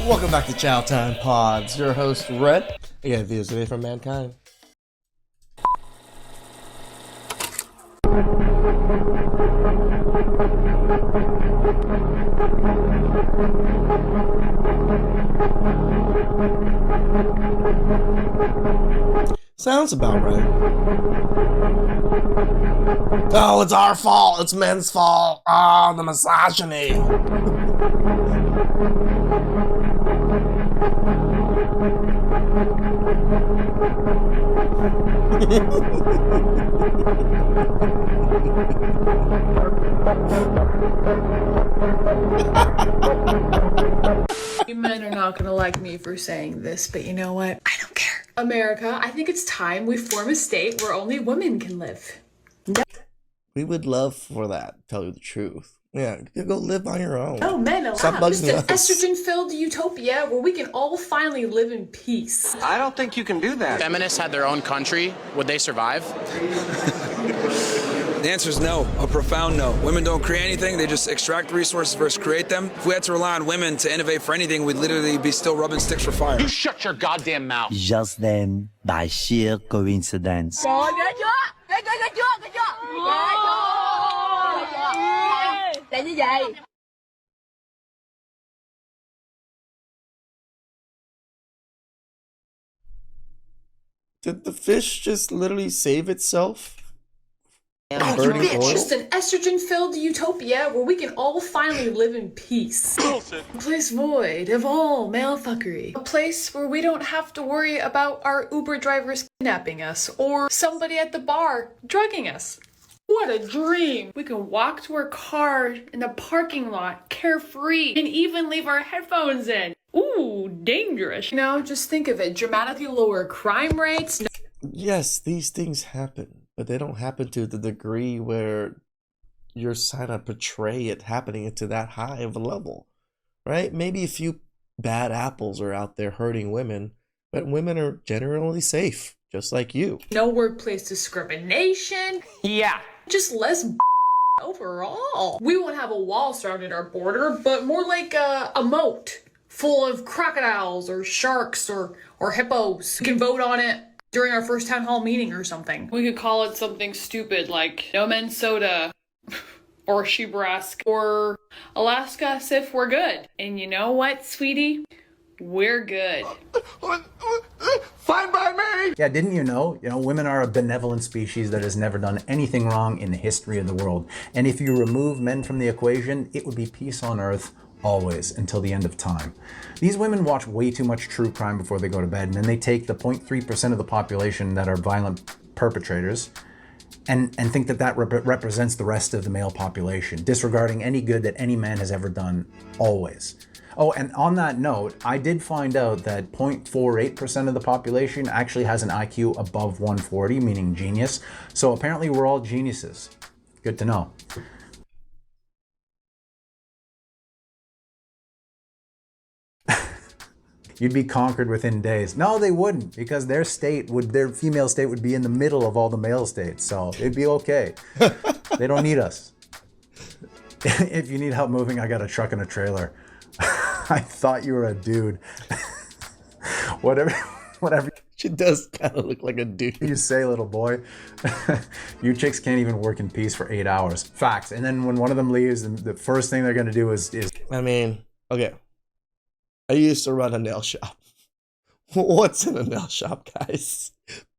Welcome back to Chow Time Pods. Your host, Red. I got views today from mankind. Sounds about right. Oh, it's our fault. It's men's fault. Oh, the misogyny. You men are not gonna like me for saying this, but you know what? I don't care. America, I think it's time we form a state where only women can live. We would love for that, tell you the truth. Yeah, go live on your own. Oh, men, allow Stop just bugging an us. estrogen-filled utopia where we can all finally live in peace. I don't think you can do that. Feminists had their own country, would they survive? The answer is no, a profound no. Women don't create anything, they just extract resources versus create them. If we had to rely on women to innovate for anything, we'd literally be still rubbing sticks for fire. You shut your goddamn mouth. Just then, by sheer coincidence. Did the fish just literally save itself? Oh, Burning bitch. oil? Just an estrogen-filled utopia where we can all finally live in peace. A place void of all male fuckery. A place where we don't have to worry about our Uber drivers kidnapping us or somebody at the bar drugging us. What a dream! We can walk to our car in the parking lot, carefree, and even leave our headphones in. Ooh, dangerous. You know, just think of it. Dramatically lower crime rates. Yes, these things happen, but they don't happen to the degree where you're trying to portray it happening to that high of a level, right? Maybe a few bad apples are out there hurting women, but women are generally safe, just like you. No workplace discrimination. Yeah. Just less overall. We won't have a wall surrounding our border, but more like a moat full of crocodiles or sharks or hippos. We can vote on it during our first town hall meeting or something. We could call it something stupid like No Men's Soda or Shebrask or Alaska if we're good. And you know what, sweetie? We're good. Fine by me. Yeah, didn't you know? Women are a benevolent species that has never done anything wrong in the history of the world. And if you remove men from the equation, it would be peace on earth always until the end of time. These women watch way too much true crime before they go to bed, and then they take the 0.3% of the population that are violent perpetrators and think that represents the rest of the male population, disregarding any good that any man has ever done, always. Oh, and on that note, I did find out that 0.48% of the population actually has an IQ above 140, meaning genius. So apparently we're all geniuses. Good to know. You'd be conquered within days. No, they wouldn't, because their female state would be in the middle of all the male states, so it'd be okay. They don't need us. If you need help moving, I got a truck and a trailer. I thought you were a dude. Whatever. She does kind of look like a dude. You say, little boy. You chicks can't even work in peace for 8 hours. Facts. And then when one of them leaves, the first thing they're going to do is... I mean, okay. I used to run a nail shop. What's in a nail shop, guys?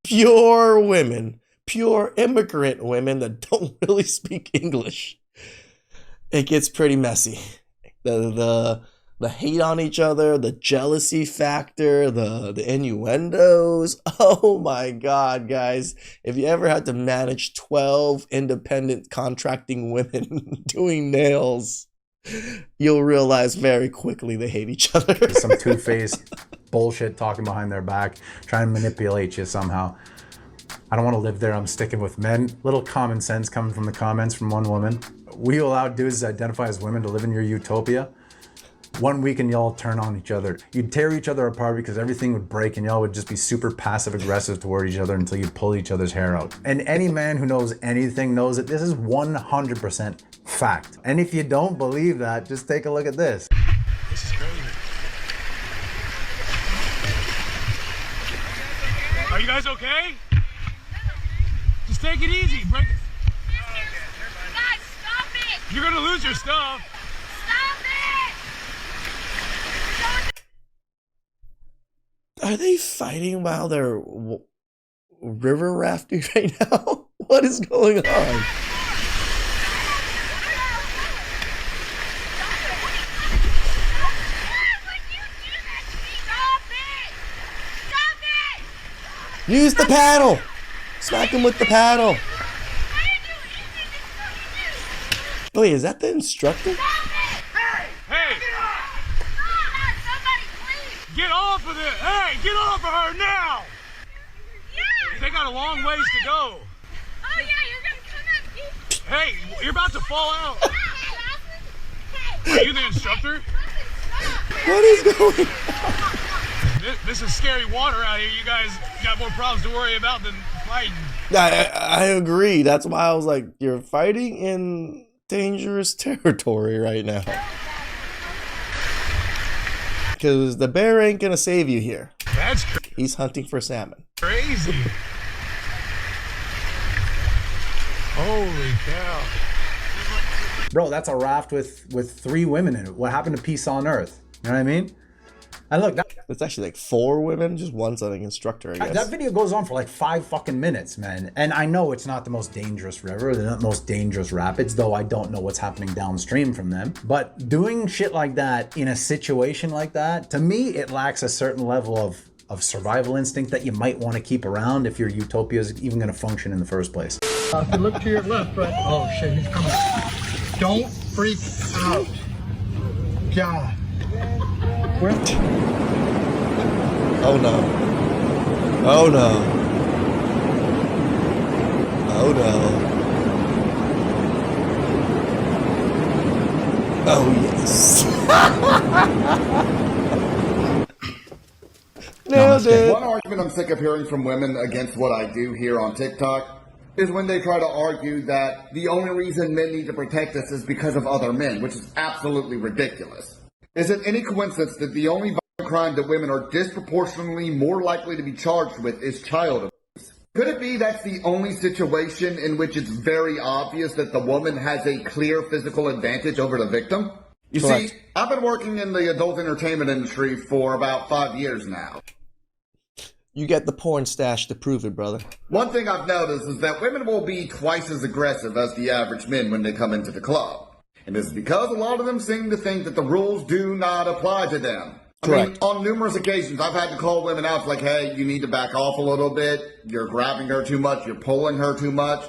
Pure women. Pure immigrant women that don't really speak English. It gets pretty messy. The hate on each other, the jealousy factor, the innuendos. Oh my God, guys. If you ever had to manage 12 independent contracting women doing nails, you'll realize very quickly they hate each other. Some two-faced bullshit talking behind their back, trying to manipulate you somehow. I don't want to live there. I'm sticking with men. Little common sense coming from the comments from one woman. Will you allow dudes that identify as women to live in your utopia? 1 week and y'all turn on each other. You'd tear each other apart because everything would break and y'all would just be super passive aggressive toward each other until you'd pull each other's hair out. And any man who knows anything knows that this is 100% fact. And if you don't believe that, just take a look at this. This is crazy. Are you guys okay? Just take it easy. Break it. Guys, stop it! You're gonna lose your stuff. Stop it! Are they fighting while they're river rafting right now? What is going on? Use the paddle! Smack him with the paddle! Wait, is that the instructor? Hey! Get off of it! Hey, get off of her now! Yeah! They got a long ways to go. Oh yeah, you're gonna come up. Hey, you're about to fall out. Are you the instructor? What is going on? This is scary water out here. You guys got more problems to worry about than fighting. I agree. That's why I was like, you're fighting in dangerous territory right now. Because the bear ain't gonna save you here. That's He's hunting for salmon. crazy. Holy cow. Bro, that's a raft with 3 women in it. What happened to peace on Earth? You know what I mean? And look, It's actually like 4 women, just one's like an instructor, I guess. that video goes on for like 5 fucking minutes, man. And I know it's not the most dangerous river, they're not the most dangerous rapids, though I don't know what's happening downstream from them. But doing shit like that in a situation like that, to me, it lacks a certain level of survival instinct that you might want to keep around if your utopia is even going to function in the first place. If you look to your left, right? Oh shit, he's coming. Don't freak out. God. Where? Oh no. Oh no. Oh no. Oh yes. Nailed it. One argument I'm sick of hearing from women against what I do here on TikTok is when they try to argue that the only reason men need to protect us is because of other men, which is absolutely ridiculous. Is it any coincidence that the only violent crime that women are disproportionately more likely to be charged with is child abuse? Could it be that's the only situation in which it's very obvious that the woman has a clear physical advantage over the victim? You Correct. see, I've been working in the adult entertainment industry for about 5 years now. You get the porn stash to prove it, brother. One thing I've noticed is that women will be twice as aggressive as the average men when they come into the club. And this is because a lot of them seem to think that the rules do not apply to them. Correct. I mean, on numerous occasions, I've had to call women out like, hey, you need to back off a little bit. You're grabbing her too much. You're pulling her too much.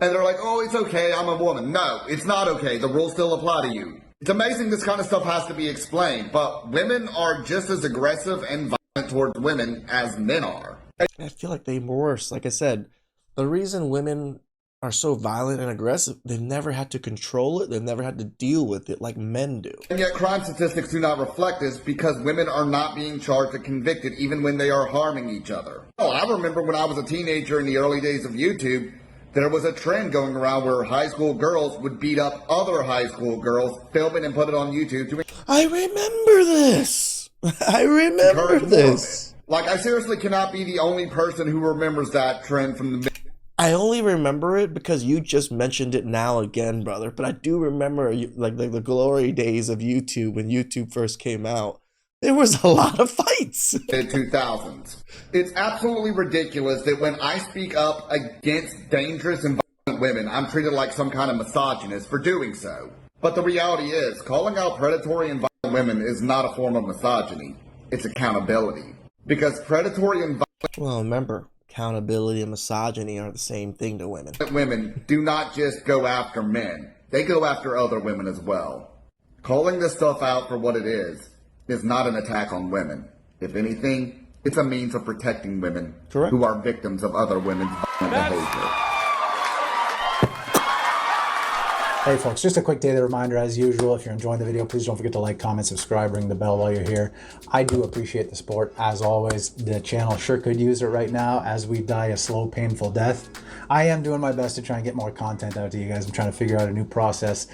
And they're like, oh, it's okay. I'm a woman. No, it's not okay. The rules still apply to you. It's amazing this kind of stuff has to be explained, but women are just as aggressive and violent towards women as men are. I feel like they're worse. Like I said, the reason women are so violent and aggressive, they've never had to control it. They've never had to deal with it like men do. And yet crime statistics do not reflect this because women are not being charged or convicted even when they are harming each other. Oh, I remember when I was a teenager in the early days of YouTube, there was a trend going around where high school girls would beat up other high school girls, film it and put it on YouTube to I remember this. I remember this. Like, I seriously cannot be the only person who remembers that trend from the... I only remember it because you just mentioned it now again, brother. But I do remember like the glory days of YouTube when YouTube first came out. There was a lot of fights. In 2000s. It's absolutely ridiculous that when I speak up against dangerous and violent women, I'm treated like some kind of misogynist for doing so. But the reality is, calling out predatory and violent women is not a form of misogyny. It's accountability. Because predatory and violent Well, remember, accountability and misogyny are the same thing to women. Women do not just go after men. They go after other women as well. Calling this stuff out for what it is not an attack on women. If anything, it's a means of protecting women who are victims of other women's violent behavior. Hey folks, just a quick daily reminder as usual, if you're enjoying the video, please don't forget to like, comment, subscribe, ring the bell while you're here. I do appreciate the support. As always, the channel sure could use it right now as we die a slow, painful death. I am doing my best to try and get more content out to you guys. I'm trying to figure out a new process.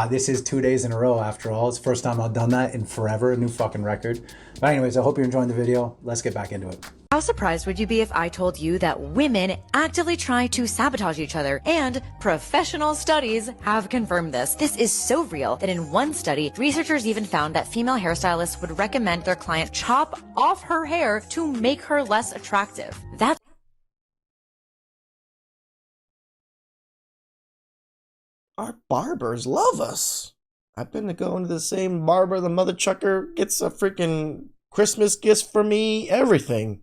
This is 2 days in a row after all. It's the first time I've done that in forever, a new fucking record. But anyways, I hope you're enjoying the video. Let's get back into it. How surprised would you be if I told you that women actively try to sabotage each other? And professional studies have confirmed this. This is so real that in one study, researchers even found that female hairstylists would recommend their client chop off her hair to make her less attractive. That's Our barbers love us. I've been to going to the same barber. The mother chucker gets a freaking Christmas gift for me, everything.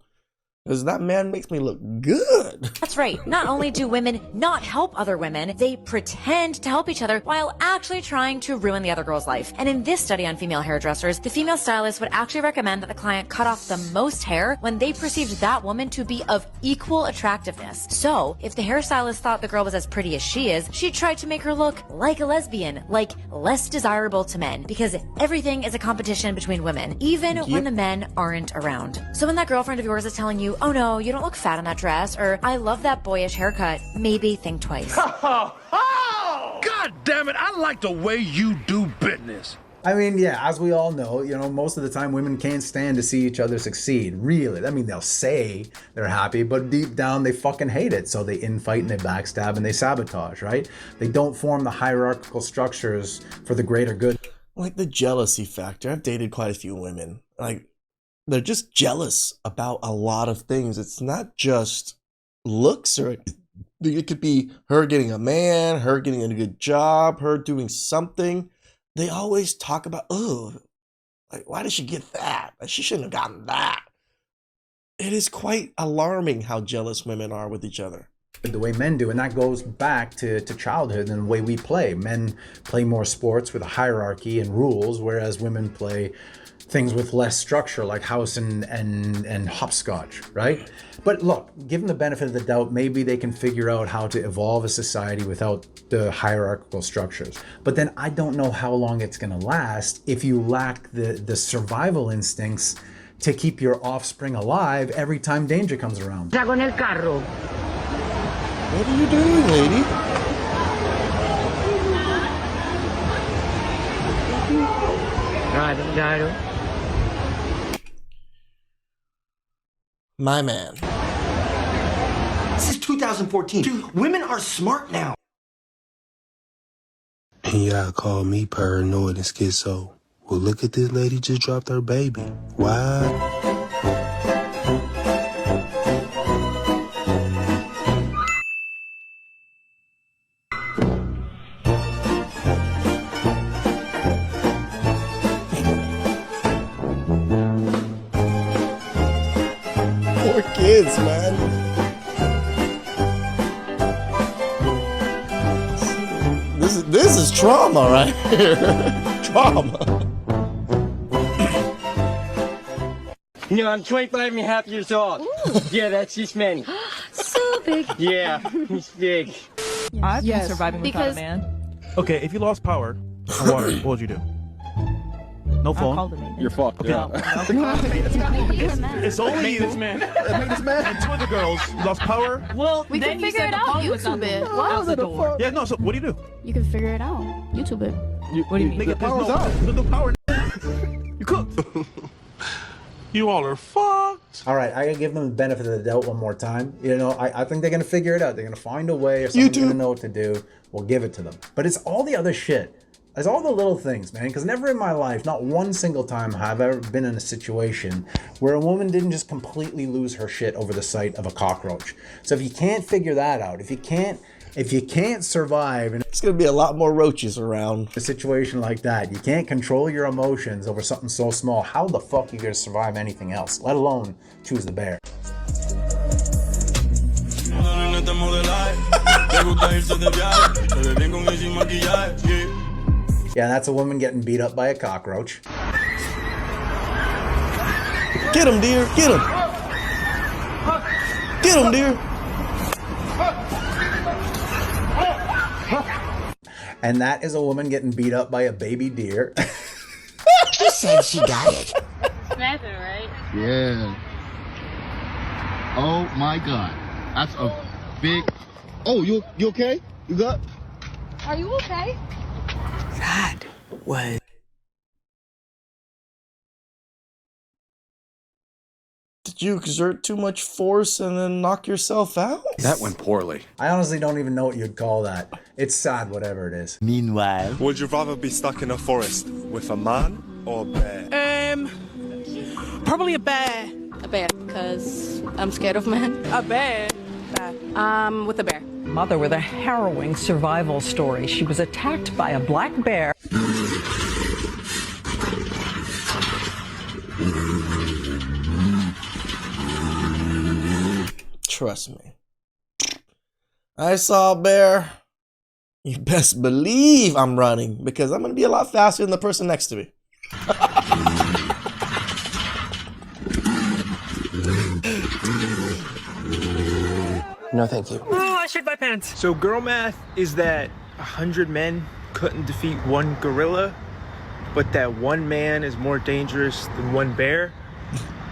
Because that man makes me look good. That's right. Not only do women not help other women, they pretend to help each other while actually trying to ruin the other girl's life. And in this study on female hairdressers, the female stylist would actually recommend that the client cut off the most hair when they perceived that woman to be of equal attractiveness. So, if the hairstylist thought the girl was as pretty as she is, she tried to make her look like a lesbian, like less desirable to men, because everything is a competition between women, even when the men aren't around. So when that girlfriend of yours is telling you, oh no, you don't look fat in that dress, or I love that boyish haircut, maybe think twice. God damn it, I like the way you do business. I mean, yeah, as we all know, most of the time women can't stand to see each other succeed, really. I mean, they'll say they're happy, but deep down they fucking hate it. So they infight and they backstab and they sabotage, right? They don't form the hierarchical structures for the greater good. Like the jealousy factor. I've dated quite a few women. Like, they're just jealous about a lot of things. It's not just looks, or it could be her getting a man, her getting a good job, her doing something. They always talk about, oh, like, why did she get that? Like, she shouldn't have gotten that. It is quite alarming how jealous women are with each other. The way men do, and that goes back to childhood and the way we play. Men play more sports with a hierarchy and rules, whereas women play things with less structure, like house and hopscotch, right? But look, given the benefit of the doubt, maybe they can figure out how to evolve a society without the hierarchical structures. But then I don't know how long it's gonna last if you lack the survival instincts to keep your offspring alive every time danger comes around. What are you doing, lady? My man. This is 2014. Dude, women are smart now. And y'all call me paranoid and schizo. Well, look at this lady just dropped her baby. Wow. Poor kids, man. This is trauma right here. Trauma. I'm 25 and a half years old. Yeah, that's just Manny. So big. Yeah, he's big. I've been surviving without a man. Okay, if you lost power and water, what would you do? No phone. You're fucked. Okay. It's only you. man. And two of the girls lost power. Well, We can figure it out. YouTube it. Out the door. Yeah, no, so what do you do? You can figure it out. YouTube it. What do you mean? Nigga, there's no power. You cook. You all are fucked. All right, I gotta give them the benefit of the doubt one more time. I think they're gonna figure it out. They're gonna find a way, or someone's gonna know what to do. We'll give it to them. But it's all the other shit. It's all the little things, man. Because never in my life, not one single time, have I ever been in a situation where a woman didn't just completely lose her shit over the sight of a cockroach. So if you can't figure that out, if you can't survive, and it's gonna be a lot more roaches around a situation like that, you can't control your emotions over something so small. How the fuck are you gonna survive anything else? Let alone choose the bear. Yeah, that's a woman getting beat up by a cockroach. Get him, dear. Get him. Get him, dear. And that is a woman getting beat up by a baby deer. She said she got it. Smack it, right? Yeah. Oh my God. That's a big. Oh, you okay? You got? Are you okay? That was. Did you exert too much force and then knock yourself out? That went poorly. I honestly don't even know what you'd call that. It's sad, whatever it is. Meanwhile, Would you rather be stuck in a forest with a man or a bear? Probably a bear. A bear, because I'm scared of men. A bear. With a bear. Mother with a harrowing survival story. She was attacked by a black bear. Trust me. I saw a bear. You best believe I'm running because I'm going to be a lot faster than the person next to me. No, thank you. Oh, I shit my pants. So girl math is that 100 men couldn't defeat one gorilla, but that one man is more dangerous than one bear.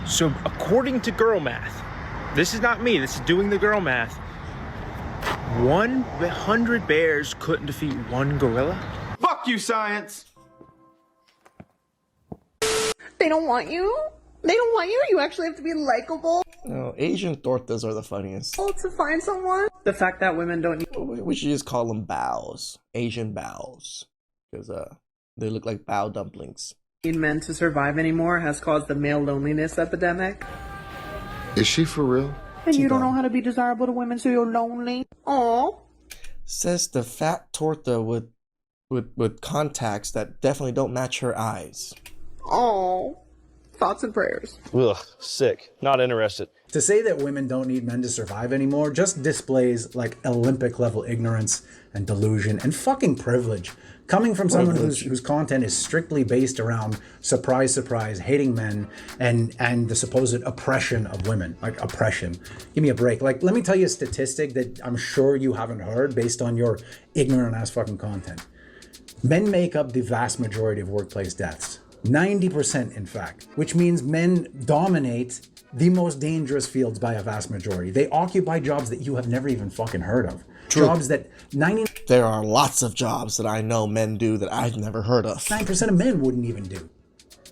So according to girl math, this is not me, this is doing the girl math. 100 bears couldn't defeat one gorilla? Fuck you, science! They don't want you? They don't want you? You actually have to be likable No, Asian tortas are the funniest. to find someone? The fact that women don't need... We should just call them bows. Asian bows. Because they look like bow dumplings. men to survive anymore has caused the male loneliness epidemic. Is she for real? And you don't know how to be desirable to women, so you're lonely. Aww. Says the fat torta with contacts that definitely don't match her eyes. Aww. Thoughts and prayers. Ugh, sick. Not interested. To say that women don't need men to survive anymore just displays like Olympic level ignorance and delusion and fucking privilege. Coming from someone whose content is strictly based around surprise, surprise, hating men and the supposed oppression of women. Like oppression. Give me a break. Like, let me tell you a statistic that I'm sure you haven't heard based on your ignorant ass fucking content. Men make up the vast majority of workplace deaths. 90% in fact, which means men dominate the most dangerous fields by a vast majority. They occupy jobs that you have never even fucking heard of. True. Jobs that There are lots of jobs that I know men do that I've never heard of. 9% of men wouldn't even do.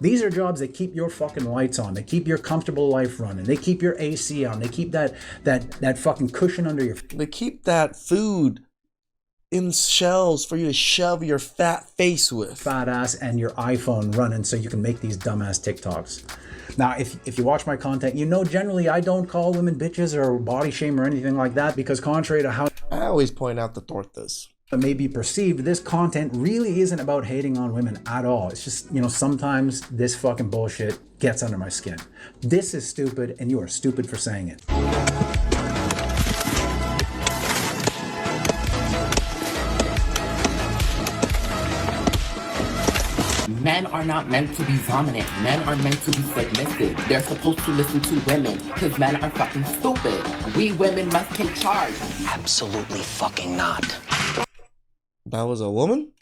These are jobs that keep your fucking lights on. They keep your comfortable life running. They keep your AC on. They keep that fucking cushion under your... They keep that food in shells for you to shove your fat face with. Fat ass and your iPhone running so you can make these dumbass TikToks. Now, if you watch my content, you know generally I don't call women bitches or body shame or anything like that because contrary to how I always point out the tortas. It may be perceived, this content really isn't about hating on women at all. It's just, you know, sometimes this fucking bullshit gets under my skin. This is stupid and you are stupid for saying it. Men are not meant to be dominant. Men are meant to be submissive. They're supposed to listen to women because men are fucking stupid. We women must take charge. Absolutely fucking not. That was a woman?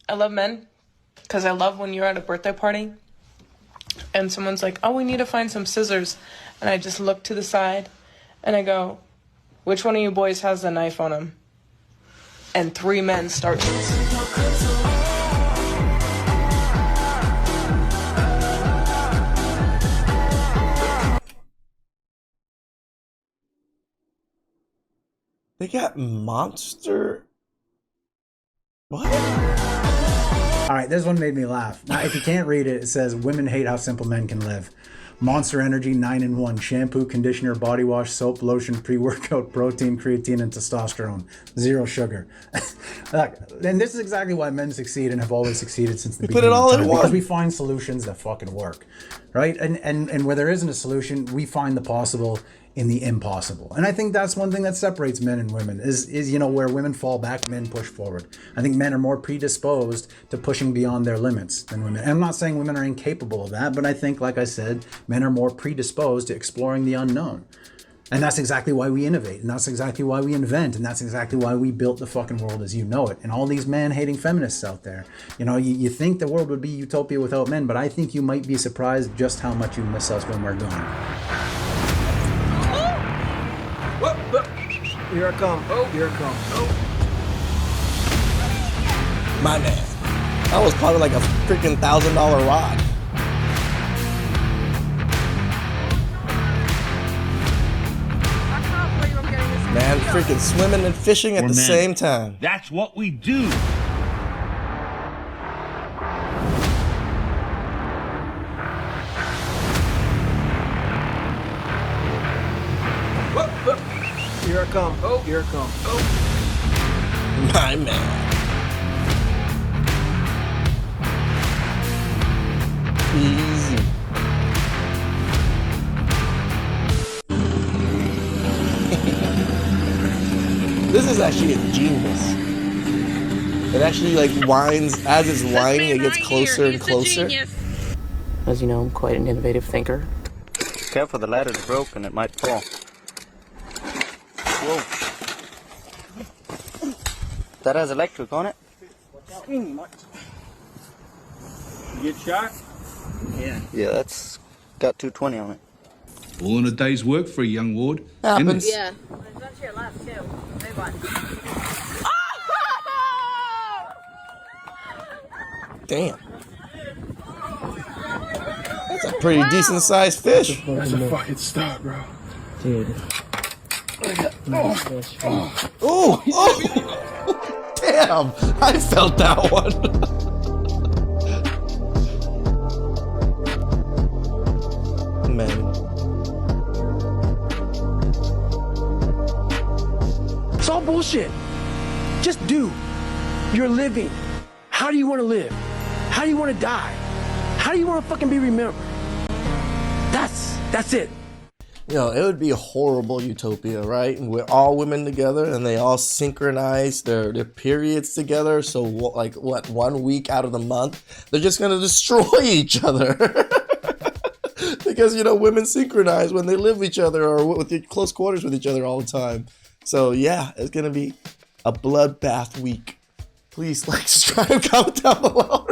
I love men because I love when you're at a birthday party and someone's like, oh, we need to find some scissors. And I just look to the side and I go, which one of you boys has the knife on him? And 3 men start to... They got monster... What? All right, this one made me laugh. Now, if you can't read it, it says, women hate how simple men can live. Monster Energy 9-in-1, shampoo, conditioner, body wash, soap, lotion, pre-workout, protein, creatine, and testosterone. 0 sugar. Look, and this is exactly why men succeed and have always succeeded since the beginning. Put it all of time, in one. because we find solutions that fucking work, right? And where there isn't a solution, we find the possible in the impossible. And I think that's one thing that separates men and women is you know, where women fall back, men push forward. I think men are more predisposed to pushing beyond their limits than women. And I'm not saying women are incapable of that, but I think, like I said, men are more predisposed to exploring the unknown. And that's exactly why we innovate, and that's exactly why we invent, and that's exactly why we built the fucking world as you know it. And all these man-hating feminists out there, you know, you think the world would be utopia without men, but I think you might be surprised just how much you miss us when we're gone. Here I come. Oh, here I come. Oh. My man. That was probably like a freaking $1,000 rod. Man, freaking swimming and fishing at the same time. That's what we do. Here I come. Oh, here I come. Oh. My man. Easy. This is actually ingenious. It actually like winds, as it's winding, it gets closer and closer. As you know, I'm quite an innovative thinker. Careful, the ladder's broken, it might fall. Whoa. That has electric on it. You get shot? Yeah, that's got 220 on it. All in a day's work for a young ward. Happens. Yeah. There's one to your left, too. Big one. Damn. That's a pretty decent sized fish. That's a fucking start, bro. Dude. Oh, oh, damn! I felt that one. Man, It's all bullshit. Just do. You're living. How do you want to live? How do you want to die? How do you want to fucking be remembered? That's it. you know, it would be a horrible utopia, right? And we're all women together and they all synchronize their periods together. So like what, 1 week out of the month, they're just going to destroy each other. Because, you know, women synchronize when they live with each other or with close quarters with each other all the time. So yeah, it's going to be a bloodbath week. Please like, subscribe, comment down below.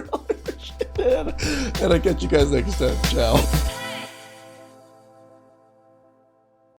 And I'll catch you guys next time. Ciao.